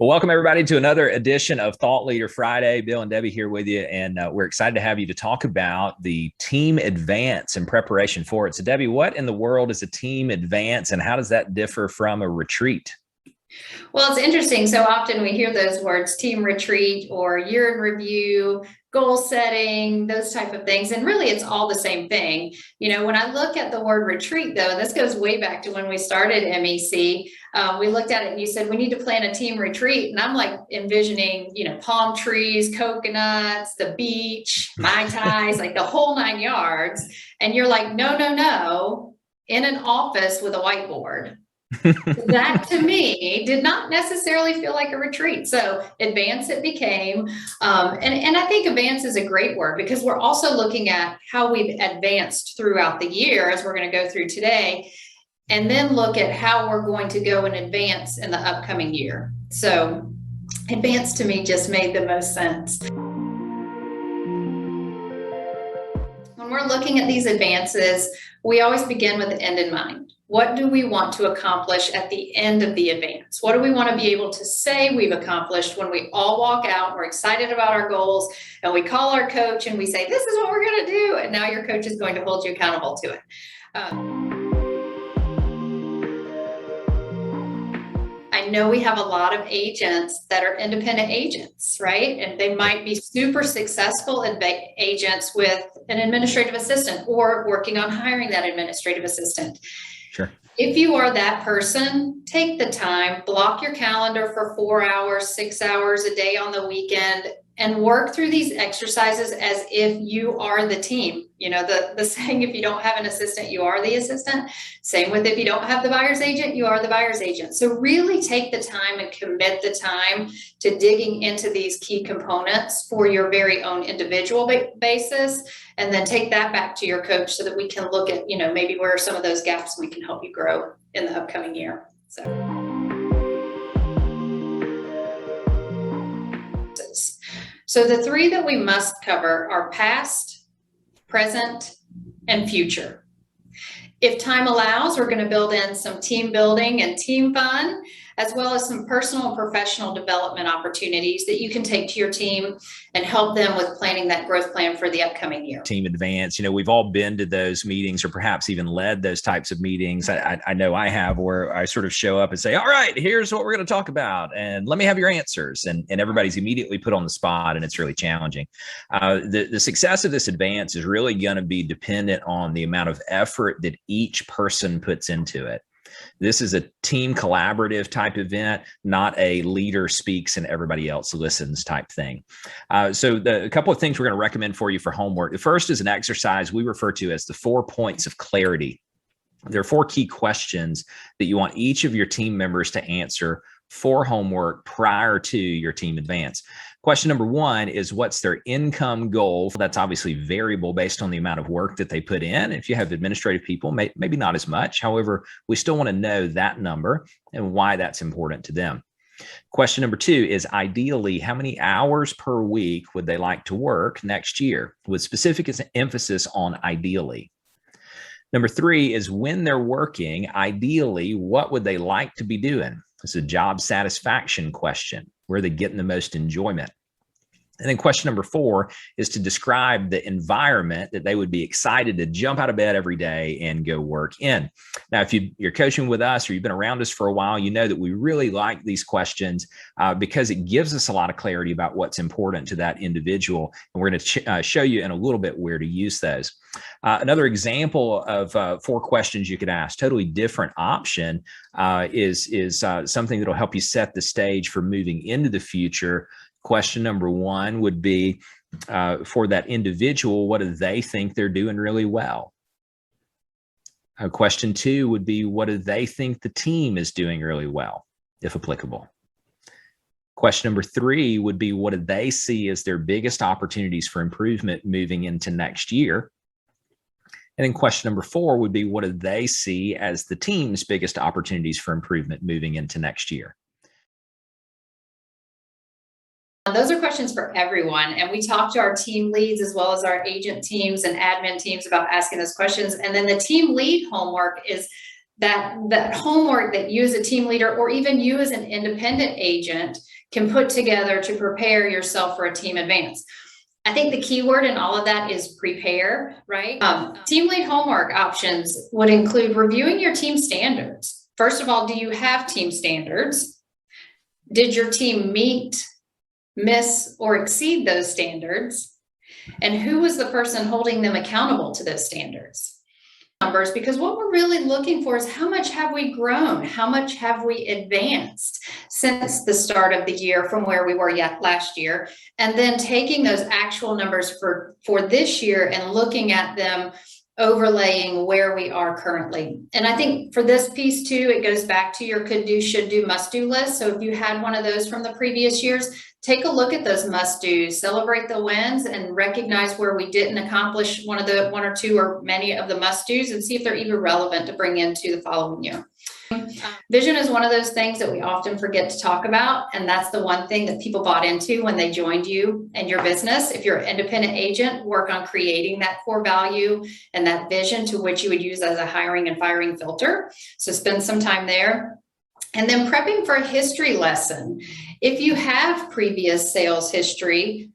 Well, welcome everybody to another edition of Thought Leader Friday. Bill and Debbie here with you, and we're excited to have you to talk about the team advance and preparation for it. So, Debbie, what in the world is a team advance, and how does that differ from a retreat? Well, it's interesting. So often we hear those words, team retreat or year in review, goal setting, those type of things. And really, it's all the same thing. When I look at the word retreat, though, and this goes way back to when we started MEC, we looked at it and you said, we need to plan a team retreat. And I'm like envisioning, palm trees, coconuts, the beach, Mai Tais, like the whole 9 yards. And you're like, no, in an office with a whiteboard. That to me did not necessarily feel like a retreat. So advance it became, and I think advance is a great word because we're also looking at how we've advanced throughout the year as we're going to go through today, and then look at how we're going to go and advance in the upcoming year. So advance to me just made the most sense. When we're looking at these advances, we always begin with the end in mind. What do we want to accomplish at the end of the advance? What do we want to be able to say we've accomplished when we all walk out, we're excited about our goals, and we call our coach and we say, this is what we're going to do. And now your coach is going to hold you accountable to it. I know we have a lot of agents that are independent agents, right? And they might be super successful agents with an administrative assistant or working on hiring that administrative assistant. Sure. If you are that person, take the time, block your calendar for 4 hours, 6 hours a day on the weekend, and work through these exercises as if you are the team. The saying, if you don't have an assistant, you are the assistant. Same with if you don't have the buyer's agent, you are the buyer's agent. So really take the time and commit the time to digging into these key components for your very own individual basis, and then take that back to your coach so that we can look at, maybe where are some of those gaps we can help you grow in the upcoming year. So the three that we must cover are past, present, and future. If time allows, we're going to build in some team building and team fun, as well as some personal and professional development opportunities that you can take to your team and help them with planning that growth plan for the upcoming year. Team advance, we've all been to those meetings or perhaps even led those types of meetings. I know I have, where I sort of show up and say, all right, here's what we're going to talk about, and let me have your answers. And everybody's immediately put on the spot, and it's really challenging. The success of this advance is really going to be dependent on the amount of effort that each person puts into it. This is a team collaborative type event, not a leader speaks and everybody else listens type thing. So a couple of things we're going to recommend for you for homework. The first is an exercise we refer to as the 4 points of clarity. There are 4 key questions that you want each of your team members to answer for homework prior to your team advance. Question number 1 is, what's their income goal? That's obviously variable based on the amount of work that they put in. If you have administrative people, maybe not as much. However, we still want to know that number and why that's important to them. Question number 2 is, ideally, how many hours per week would they like to work next year, with specific emphasis on ideally. Number 3 is, when they're working, ideally, what would they like to be doing? It's a job satisfaction question. Where are they getting the most enjoyment? And then question number 4 is to describe the environment that they would be excited to jump out of bed every day and go work in. Now, if you're coaching with us or you've been around us for a while, you know that we really like these questions because it gives us a lot of clarity about what's important to that individual. And we're going to show you in a little bit where to use those. Another example of 4 questions you could ask, totally different option, is something that'll help you set the stage for moving into the future. Question number 1 would be, for that individual, what do they think they're doing really well? Question 2 would be, what do they think the team is doing really well, if applicable? Question number 3 would be, what do they see as their biggest opportunities for improvement moving into next year? And then question number 4 would be, what do they see as the team's biggest opportunities for improvement moving into next year? Those are questions for everyone. And we talk to our team leads as well as our agent teams and admin teams about asking those questions. And then the team lead homework is that homework that you as a team leader, or even you as an independent agent, can put together to prepare yourself for a team advance. I think the key word in all of that is prepare, right? Team lead homework options would include reviewing your team standards. First of all, do you have team standards? Did your team meet, miss, or exceed those standards? And who was the person holding them accountable to those standards? Numbers, because what we're really looking for is how much have we grown? How much have we advanced since the start of the year from where we were last year? And then taking those actual numbers for this year and looking at them, overlaying where we are currently. And I think for this piece too, it goes back to your could do, should do, must do list. So if you had one of those from the previous years, take a look at those must do's, celebrate the wins, and recognize where we didn't accomplish one or two or many of the must do's, and see if they're even relevant to bring into the following year. Vision is one of those things that we often forget to talk about. And that's the one thing that people bought into when they joined you and your business. If you're an independent agent, work on creating that core value and that vision to which you would use as a hiring and firing filter. So spend some time there. And then prepping for a history lesson. If you have previous sales history,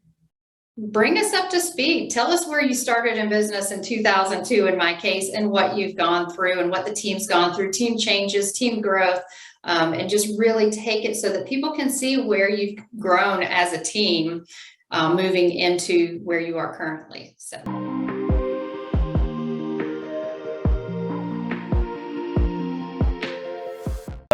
bring us up to speed. Tell us where you started in business in 2002, in my case, and what you've gone through and what the team's gone through, team changes, team growth, and just really take it so that people can see where you've grown as a team moving into where you are currently. So.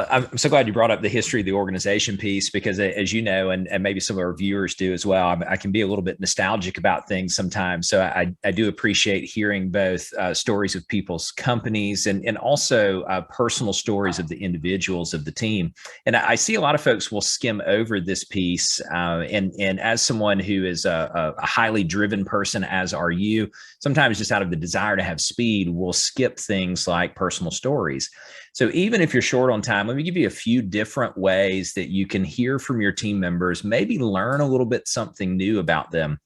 I'm so glad you brought up the history of the organization piece, because as you know, and maybe some of our viewers do as well, I can be a little bit nostalgic about things sometimes. So I do appreciate hearing both stories of people's companies and also personal stories of the individuals of the team. And I see a lot of folks will skim over this piece. And as someone who is a highly driven person, as are you, sometimes just out of the desire to have speed, we'll skip things like personal stories. So even if you're short on time, let me give you a few different ways that you can hear from your team members, maybe learn a little bit something new about them.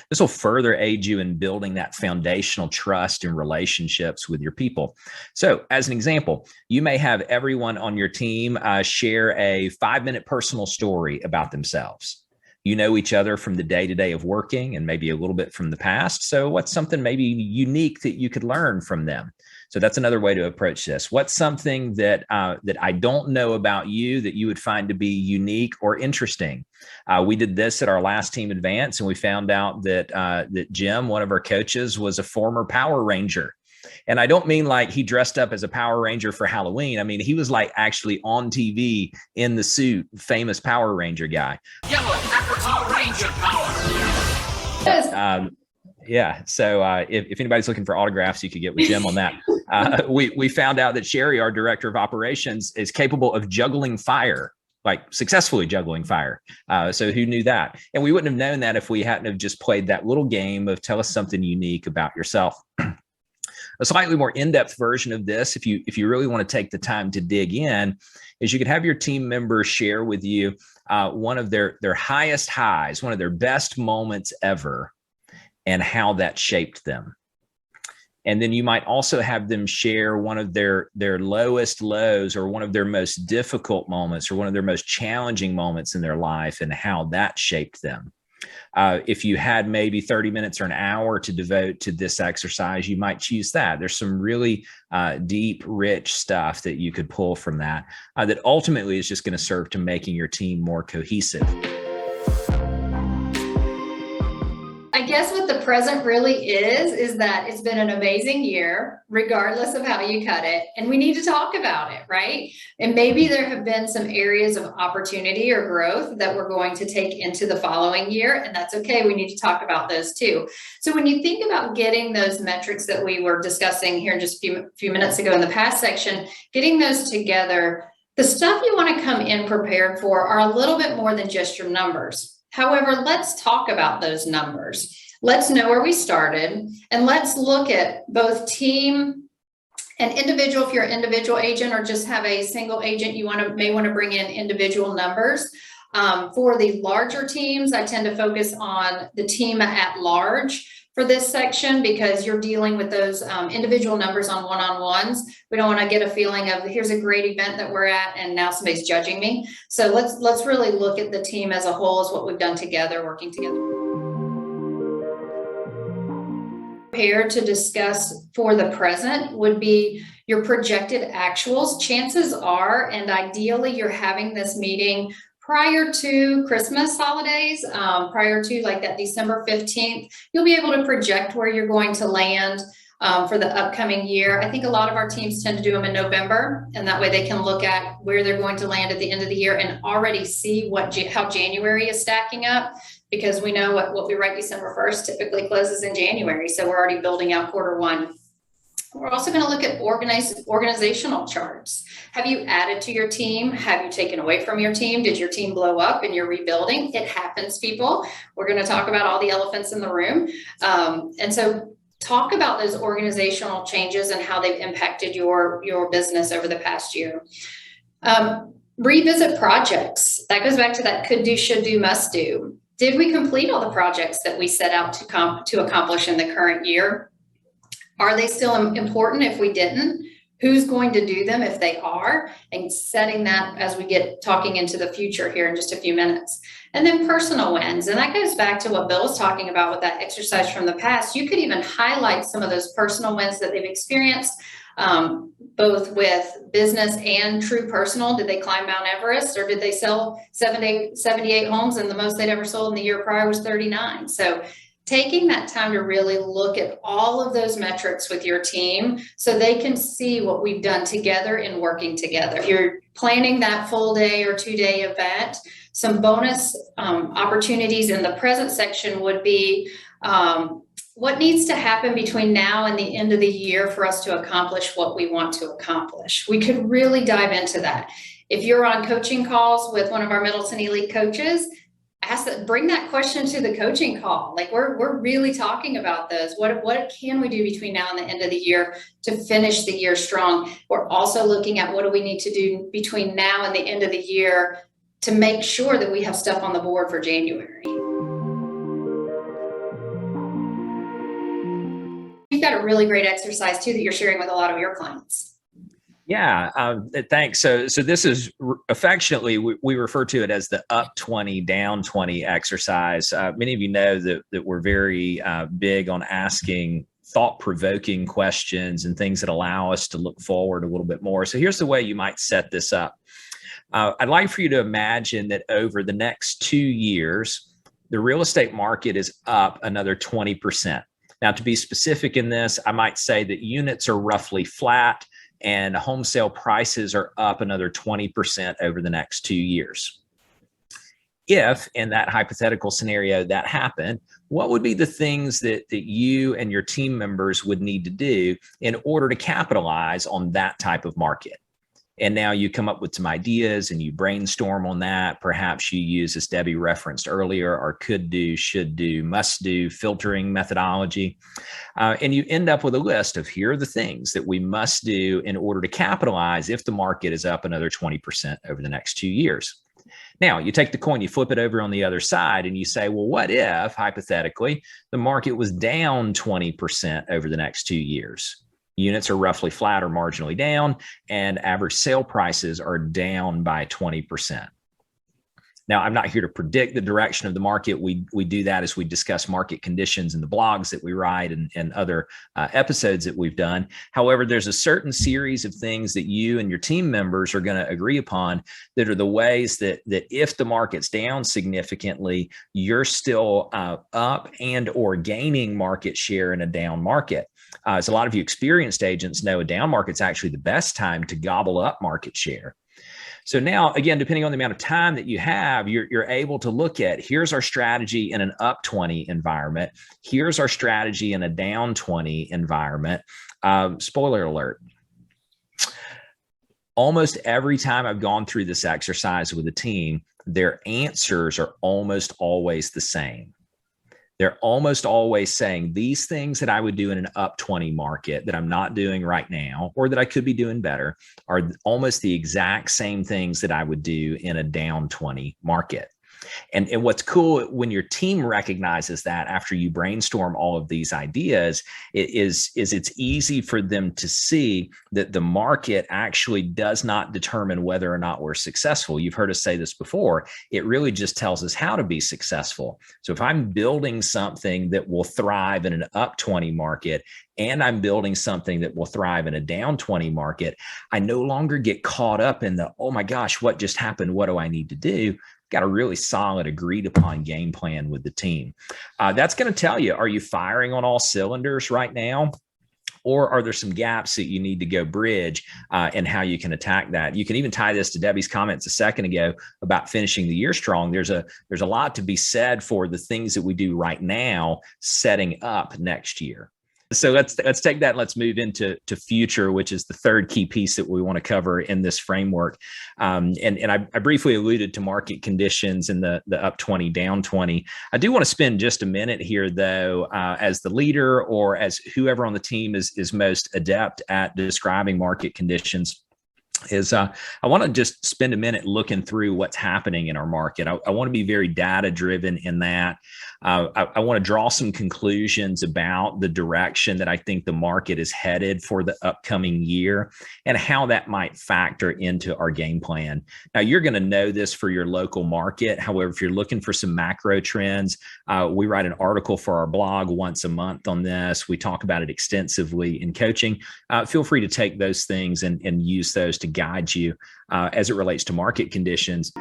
This will further aid you in building that foundational trust and relationships with your people. So as an example, you may have everyone on your team share a 5-minute personal story about themselves. You know each other from the day-to-day of working and maybe a little bit from the past. So what's something maybe unique that you could learn from them? So that's another way to approach this. What's something that I don't know about you that you would find to be unique or interesting? We did this at our last team advance, and we found out that Jim, one of our coaches, was a former Power Ranger. And I don't mean like he dressed up as a Power Ranger for Halloween. I mean, he was like actually on TV in the suit, famous Power Ranger guy. Yellow Power Ranger power. Yeah. So if anybody's looking for autographs, you could get with Jim on that. We found out that Sherry, our director of operations, is capable of juggling fire, like successfully juggling fire. So who knew that? And we wouldn't have known that if we hadn't have just played that little game of tell us something unique about yourself. A slightly more in-depth version of this, if you really want to take the time to dig in, is you could have your team members share with you one of their highest highs, one of their best moments ever, and how that shaped them. And then you might also have them share one of their lowest lows, or one of their most difficult moments, or one of their most challenging moments in their life, and how that shaped them. If you had maybe 30 minutes or an hour to devote to this exercise, you might choose that. There's some really deep, rich stuff that you could pull from that that ultimately is just going to serve to making your team more cohesive. I guess what the present really is that it's been an amazing year, regardless of how you cut it. And we need to talk about it, right? And maybe there have been some areas of opportunity or growth that we're going to take into the following year. And that's okay. We need to talk about those too. So when you think about getting those metrics that we were discussing here just a few minutes ago in the past section, getting those together, the stuff you want to come in prepared for are a little bit more than just your numbers. However, let's talk about those numbers. Let's know where we started, and let's look at both team and individual. If you're an individual agent or just have a single agent, you may want to bring in individual numbers. For the larger teams, I tend to focus on the team at large. for this section because you're dealing with those individual numbers on one-on-ones. We don't want to get a feeling of here's a great event that we're at and now somebody's judging me. So let's really look at the team as a whole, as what we've done together, working together. Prepared to discuss for the present would be your projected actuals. Chances are, and ideally you're having this meeting prior to Christmas holidays, prior to like that December 15th, you'll be able to project where you're going to land for the upcoming year. I think a lot of our teams tend to do them in November, and that way they can look at where they're going to land at the end of the year and already see how January is stacking up, because we know what we write December 1st typically closes in January. So we're already building out quarter one. We're also going to look at organizational charts. Have you added to your team? Have you taken away from your team? Did your team blow up and you're rebuilding? It happens, people. We're going to talk about all the elephants in the room. And so talk about those organizational changes and how they've impacted your business over the past year. Revisit projects. That goes back to that could do, should do, must do. Did we complete all the projects that we set out to accomplish in the current year? Are they still important if we didn't? Who's going to do them if they are? And setting that as we get talking into the future here in just a few minutes. And then personal wins. And that goes back to what Bill was talking about with that exercise from the past. You could even highlight some of those personal wins that they've experienced, both with business and true personal. Did they climb Mount Everest, or did they sell 78 homes and the most they'd ever sold in the year prior was 39? So taking that time to really look at all of those metrics with your team so they can see what we've done together in working together. If you're planning that full day or 2-day event, some bonus opportunities in the present section would be what needs to happen between now and the end of the year for us to accomplish what we want to accomplish. We could really dive into that. If you're on coaching calls with one of our Middleton Elite coaches, bring that question to the coaching call. Like we're really talking about those. What can we do between now and the end of the year to finish the year strong? We're also looking at what do we need to do between now and the end of the year to make sure that we have stuff on the board for January. You've got a really great exercise too that you're sharing with a lot of your clients. Yeah, thanks. So this is affectionately, we refer to it as the up 20, down 20 exercise. Many of you know that we're very big on asking thought-provoking questions and things that allow us to look forward a little bit more. So here's the way you might set this up. I'd like for you to imagine that over the next 2 years, the real estate market is up another 20%. Now, to be specific in this, I might say that units are roughly flat and home sale prices are up another 20% over the next 2 years. If in that hypothetical scenario that happened, what would be the things that you and your team members would need to do in order to capitalize on that type of market? And now you come up with some ideas and you brainstorm on that. Perhaps you use, as Debbie referenced earlier, our could do, should do, must do filtering methodology. And you end up with a list of here are the things that we must do in order to capitalize if the market is up another 20% over the next 2 years. Now, you take the coin, you flip it over on the other side, and you say, well, what if, hypothetically, the market was down 20% over the next 2 years? Units are roughly flat or marginally down, and average sale prices are down by 20%. Now, I'm not here to predict the direction of the market. We do that as we discuss market conditions in the blogs that we write and other episodes that we've done. However, there's a certain series of things that you and your team members are going to agree upon that are the ways that if the market's down significantly, you're still up and or gaining market share in a down market. As a lot of you experienced agents know, a down market's actually the best time to gobble up market share. So now, again, depending on the amount of time that you have, you're able to look at, here's our strategy in an up 20 environment. Here's our strategy in a down 20 environment. Spoiler alert. Almost every time I've gone through this exercise with a team, their answers are almost always the same. They're almost always saying these things that I would do in an up 20 market that I'm not doing right now, or that I could be doing better, are almost the exact same things that I would do in a down 20 market. And what's cool when your team recognizes that after you brainstorm all of these ideas is it's easy for them to see that the market actually does not determine whether or not we're successful. You've heard us say this before. It really just tells us how to be successful. So if I'm building something that will thrive in an up 20 market, and I'm building something that will thrive in a down 20 market, I no longer get caught up in the, oh my gosh, what just happened? What do I need to do? Got a really solid agreed upon game plan with the team. That's going to tell you, are you firing on all cylinders right now? Or are there some gaps that you need to go bridge and how you can attack that? You can even tie this to Debbie's comments a second ago about finishing the year strong. There's a lot to be said for the things that we do right now, setting up next year. So let's take that. Let's move into future, which is the third key piece that we want to cover in this framework. And I briefly alluded to market conditions in the up 20, down 20. I do want to spend just a minute here, though, as the leader or as whoever on the team is most adept at describing market conditions. I want to just spend a minute looking through what's happening in our market. I want to be very data driven in that. I want to draw some conclusions about the direction that I think the market is headed for the upcoming year and how that might factor into our game plan. Now, you're going to know this for your local market. However, if you're looking for some macro trends, we write an article for our blog once a month on this. We talk about it extensively in coaching. Feel free to take those things and use those to guide you as it relates to market conditions.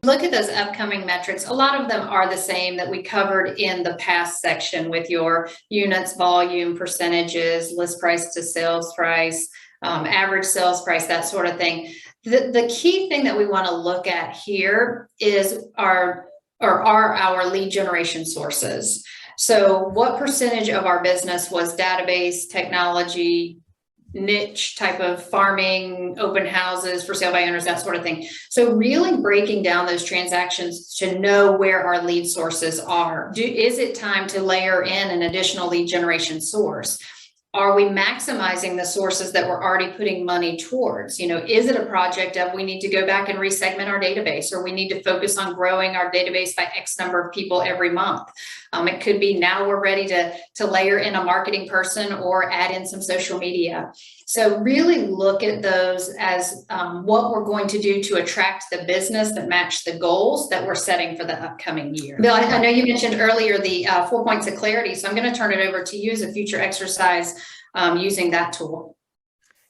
Look at those upcoming metrics. A lot of them are the same that we covered in the past section with your units, volume, percentages, list price to sales price, average sales price, that sort of thing. The key thing that we want to look at here is are our lead generation sources. So what percentage of our business was database, technology, niche type of farming, open houses for sale by owners, that sort of thing. So really breaking down those transactions to know where our lead sources are. Is it time to layer in an additional lead generation source? Are we maximizing the sources that we're already putting money towards? Is it a project of we need to go back and resegment our database, or we need to focus on growing our database by X number of people every month? It could be now we're ready to layer in a marketing person or add in some social media. So really look at those as what we're going to do to attract the business that match the goals that we're setting for the upcoming year. Bill, I know you mentioned earlier the 4 points of clarity, so I'm going to turn it over to you as a future exercise using that tool.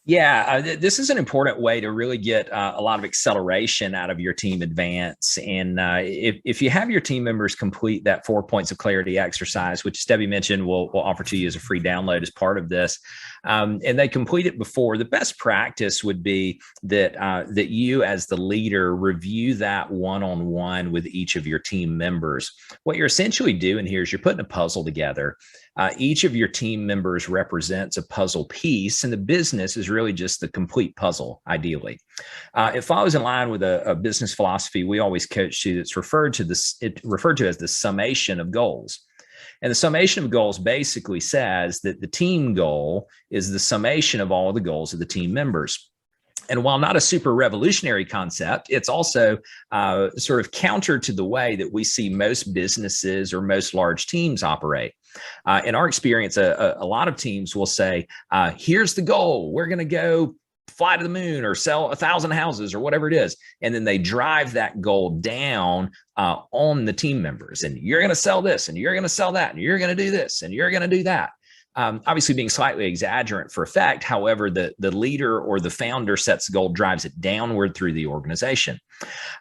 Yeah, this is an important way to really get a lot of acceleration out of your team advance. And if you have your team members complete that 4 points of clarity exercise, which Debbie mentioned, we'll offer to you as a free download as part of this, and they complete it before, the best practice would be that you as the leader review that one-on-one with each of your team members. What you're essentially doing here is you're putting a puzzle together. Each of your team members represents a puzzle piece, and the business is really just the complete puzzle, ideally. It follows in line with a business philosophy we always coach to that's referred to as the summation of goals. And the summation of goals basically says that the team goal is the summation of all of the goals of the team members. And while not a super revolutionary concept, it's also sort of counter to the way that we see most businesses or most large teams operate. In our experience, a lot of teams will say, here's the goal. We're going to go fly to the moon or sell 1,000 houses or whatever it is. And then they drive that goal down on the team members. And you're going to sell this, and you're going to sell that, and you're going to do this, and you're going to do that. Obviously being slightly exaggerant for effect. However, the leader or the founder sets the goal, drives it downward through the organization.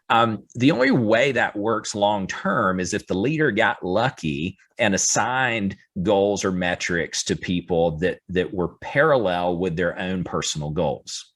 The only way that works long-term is if the leader got lucky and assigned goals or metrics to people that were parallel with their own personal goals.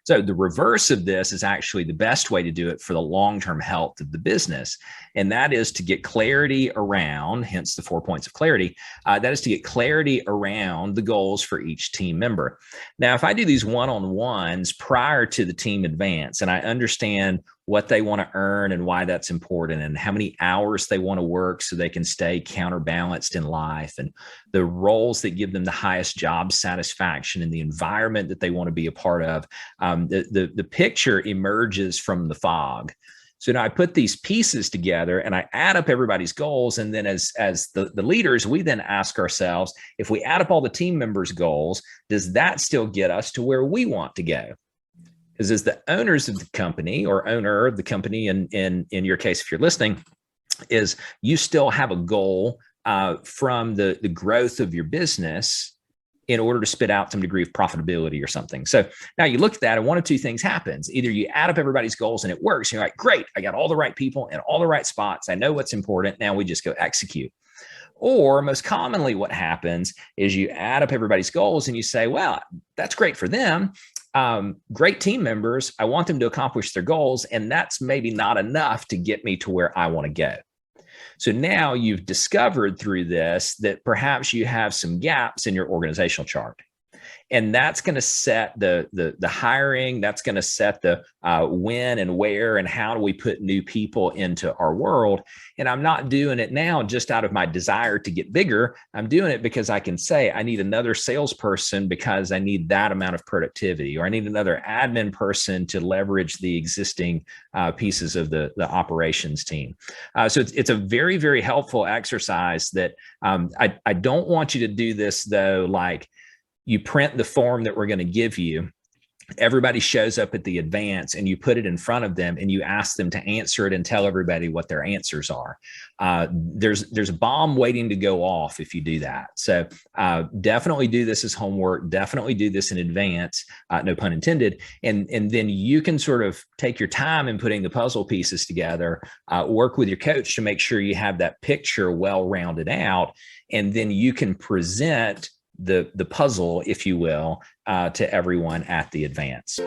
So the reverse of this is actually the best way to do it for the long-term health of the business. And that is to get clarity around, hence the 4 points of clarity, that is to get clarity around the goals for each team member. Now, if I do these one-on-ones prior to the team advance, and I understand what they want to earn and why that's important, and how many hours they want to work so they can stay counterbalanced in life, and the roles that give them the highest job satisfaction and the environment that they want to be a part of. The picture emerges from the fog. So now I put these pieces together and I add up everybody's goals. And then as the leaders, we then ask ourselves, if we add up all the team members' goals, does that still get us to where we want to go? Because as the owners of the company, or owner of the company, in your case, if you're listening, is you still have a goal from the growth of your business in order to spit out some degree of profitability or something. So now you look at that and one of two things happens. Either you add up everybody's goals and it works. You're like, great, I got all the right people in all the right spots. I know what's important. Now we just go execute. Or most commonly what happens is you add up everybody's goals and you say, well, that's great for them. Great team members. I want them to accomplish their goals. And that's maybe not enough to get me to where I want to go. So now you've discovered through this that perhaps you have some gaps in your organizational chart. And that's going to set the hiring, that's going to set the when and where and how do we put new people into our world. And I'm not doing it now just out of my desire to get bigger. I'm doing it because I can say I need another salesperson because I need that amount of productivity, or I need another admin person to leverage the existing pieces of the operations team. So it's a very, very helpful exercise that I don't want you to do this though, like, you print the form that we're going to give you. Everybody shows up at the advance and you put it in front of them and you ask them to answer it and tell everybody what their answers are. There's a bomb waiting to go off if you do that. So definitely do this as homework. Definitely do this in advance, no pun intended. And then you can sort of take your time in putting the puzzle pieces together, work with your coach to make sure you have that picture well rounded out. And then you can present the puzzle, if you will, to everyone at the advance.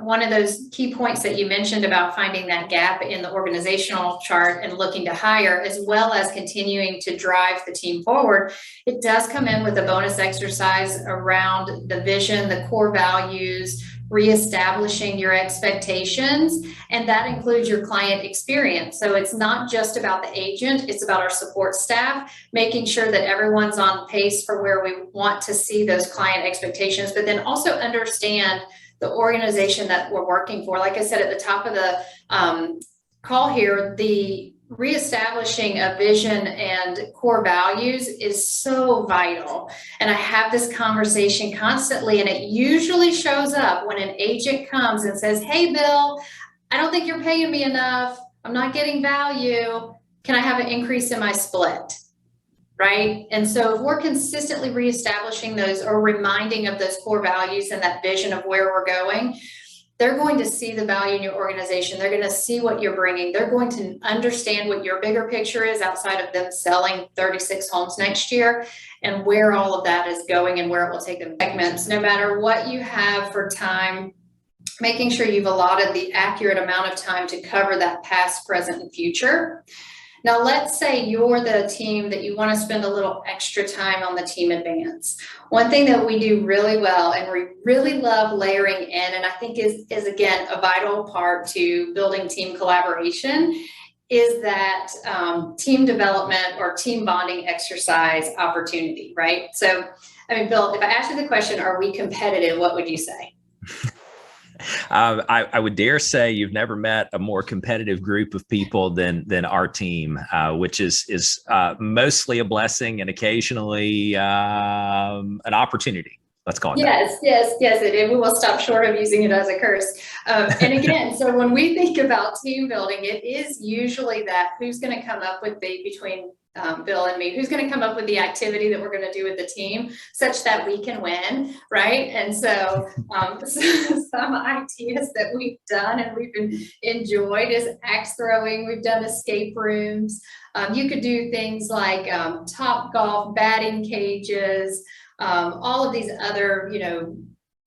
One of those key points that you mentioned about finding that gap in the organizational chart and looking to hire, as well as continuing to drive the team forward, it does come in with a bonus exercise around the vision, the core values, reestablishing your expectations, and that includes your client experience. So it's not just about the agent, it's about our support staff, making sure that everyone's on pace for where we want to see those client expectations, but then also understand the organization that we're working for. Like I said at the top of the call here, the reestablishing a vision and core values is so vital. And I have this conversation constantly, and it usually shows up when an agent comes and says, hey, Bill, I don't think you're paying me enough. I'm not getting value. Can I have an increase in my split? Right? And so if we're consistently reestablishing those or reminding of those core values and that vision of where we're going, they're going to see the value in your organization. They're going to see what you're bringing. They're going to understand what your bigger picture is outside of them selling 36 homes next year, and where all of that is going and where it will take them. Segments, no matter what you have for time, making sure you've allotted the accurate amount of time to cover that past, present, and future. Now, let's say you're the team that you want to spend a little extra time on the team advance. One thing that we do really well and we really love layering in, and I think is again, a vital part to building team collaboration, is that team development or team bonding exercise opportunity, right? So, I mean, Bill, if I asked you the question, are we competitive? What would you say? I would dare say you've never met a more competitive group of people than our team, which is mostly a blessing and occasionally an opportunity. Let's call it that. Yes. And we will stop short of using it as a curse. And again, so when we think about team building, it is usually that who's going to come up with between Bill and me, who's going to come up with the activity that we're going to do with the team such that we can win, right? And so some ideas that we've done and we've enjoyed is axe throwing. We've done escape rooms. You could do things like top golf, batting cages, all of these other,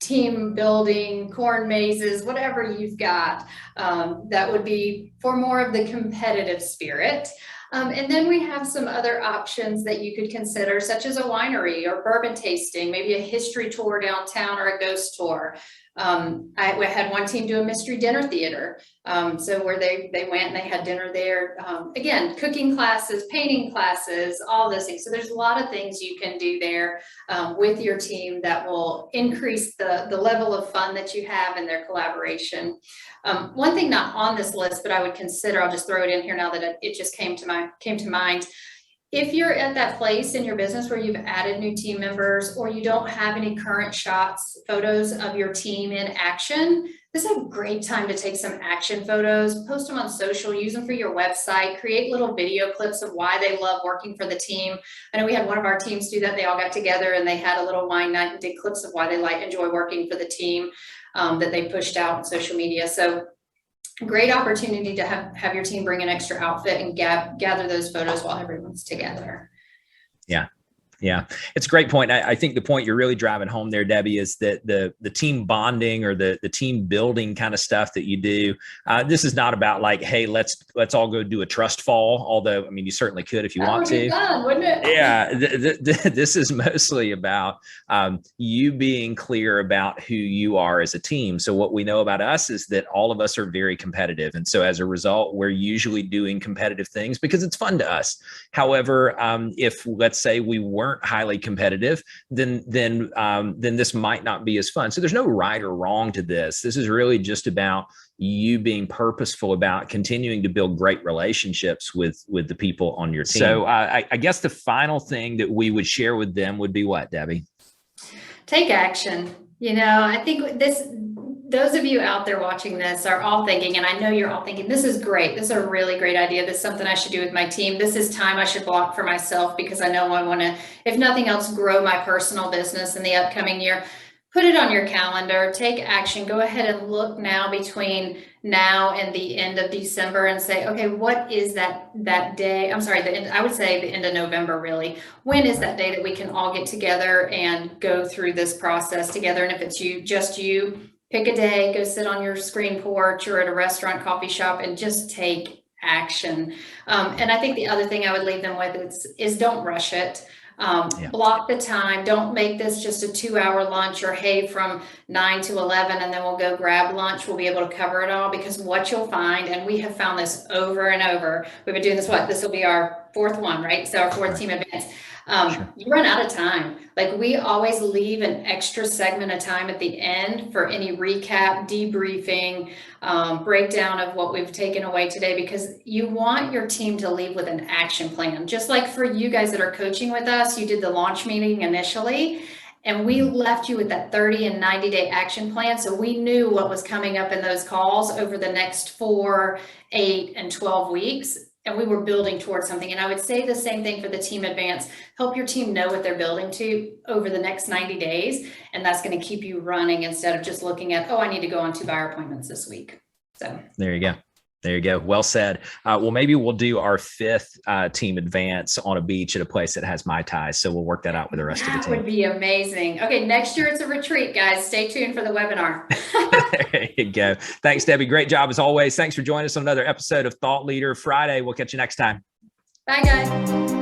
team building, corn mazes, whatever you've got, that would be for more of the competitive spirit. And then we have some other options that you could consider, such as a winery or bourbon tasting, maybe a history tour downtown or a ghost tour. I had one team do a mystery dinner theater. So where they went and they had dinner there. Again, cooking classes, painting classes, all those things. So there's a lot of things you can do there with your team that will increase the level of fun that you have in their collaboration. One thing not on this list, but I would consider, I'll just throw it in here now that it just came to mind. If you're at that place in your business where you've added new team members or you don't have any current shots, photos of your team in action, this is a great time to take some action photos, post them on social, use them for your website, create little video clips of why they love working for the team. I know we had one of our teams do that. They all got together and they had a little wine night and did clips of why they enjoy working for the team that they pushed out on social media. So great opportunity to have your team bring an extra outfit and gather those photos while everyone's together. Yeah, it's a great point. I think the point you're really driving home there, Debbie, is that the team bonding or the team building kind of stuff that you do. This is not about like, hey, let's all go do a trust fall. Although, I mean, you certainly could if you want to. Fun, wouldn't it? Yeah, this is mostly about you being clear about who you are as a team. So what we know about us is that all of us are very competitive, and so as a result, we're usually doing competitive things because it's fun to us. However, if let's say we weren't highly competitive, then this might not be as fun. So there's no right or wrong to this. This is really just about you being purposeful about continuing to build great relationships with the people on your team. So I guess the final thing that we would share with them would be what, Debbie? Take action. I think those of you out there watching this are all thinking, and I know you're all thinking, this is great. This is a really great idea. This is something I should do with my team. This is time I should block for myself because I know I want to, if nothing else, grow my personal business in the upcoming year. Put it on your calendar, take action, go ahead and look now between now and the end of December and say, okay, what is that day? I'm sorry, I would say the end of November, really. When is that day that we can all get together and go through this process together? And if it's just you, pick a day, go sit on your screen porch or at a restaurant, coffee shop, and just take action. And I think the other thing I would leave them with is don't rush it. Block the time. Don't make this just a 2-hour lunch or hey, from 9 to 11, and then we'll go grab lunch. We'll be able to cover it all, because what you'll find, and we have found this over and over. We've been doing this will be our fourth one, right? So our fourth team advance. Sure. You run out of time. Like, we always leave an extra segment of time at the end for any recap, debriefing, breakdown of what we've taken away today, because you want your team to leave with an action plan. Just like for you guys that are coaching with us, you did the launch meeting initially, and we left you with that 30 and 90-day action plan. So we knew what was coming up in those calls over the next 4, 8, and 12 weeks. And we were building towards something. And I would say the same thing for the team advance. Help your team know what they're building to over the next 90 days. And that's going to keep you running instead of just looking at, oh, I need to go on 2 buyer appointments this week. So there you go. There you go. Well said. Well, maybe we'll do our 5th team advance on a beach at a place that has Mai Tais. So we'll work that out with the rest of the team. That would be amazing. Okay, next year it's a retreat, guys. Stay tuned for the webinar. There you go. Thanks, Debbie. Great job as always. Thanks for joining us on another episode of Thought Leader Friday. We'll catch you next time. Bye, guys.